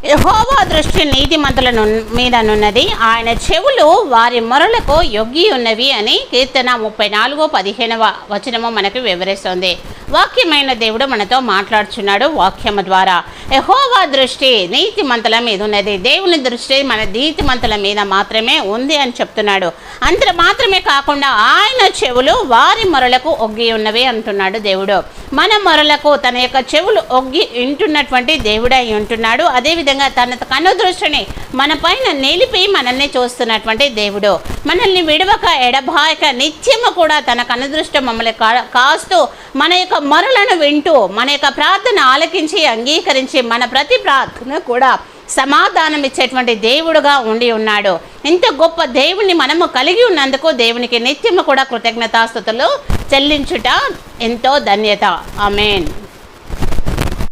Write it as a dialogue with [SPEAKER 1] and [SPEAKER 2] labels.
[SPEAKER 1] యెహోవా దృష్టి నీతిమంతుల మీదనున్నది, ఆయన చెవులు వారి మొరలకు యొగ్గి ఉన్నవి అని కీర్తన 34:15 మనకు వివరిస్తుంది. వాక్యమైన దేవుడు మనతో మాట్లాడుచున్నాడు వాక్యము ద్వారా. యెహోవా దృష్టి నీతిమంతుల మీద ఉన్నది. దేవుని దృష్టి మన నీతిమంతుల మీద మాత్రమే ఉంది అని చెప్తున్నాడు. అంత మాత్రమే కాకుండా ఆయన చెవులు వారి మొరలకు ఒగ్గి ఉన్నవి అంటున్నాడు దేవుడు. మన మొరలకు తన యొక్క చెవులు ఒగ్గి వింటున్నటువంటి దేవుడై ఉంటున్నాడు. అదేవిధంగా తన కనుదృష్టిని మన పైన నిలిపి మనల్ని చూస్తున్నటువంటి దేవుడు. మనల్ని విడవక ఎడబాయక నిత్యము కూడా తన కనుదృష్టి మమ్మల్ని కాస్తూ మన యొక్క మొరలను వింటూ మన యొక్క ప్రార్థన ఆలకించి అంగీకరించి మన ప్రతి ప్రార్థన కూడా సమాధానం ఇచ్చేటువంటి దేవుడుగా ఉండి ఉన్నాడు. ఇంత గొప్ప దేవుని మనము కలిగి ఉన్నందుకు దేవునికి నిత్యము కూడా కృతజ్ఞతాస్తుతులు చెల్లించుట ఎంతో ధన్యత. ఆమేన్.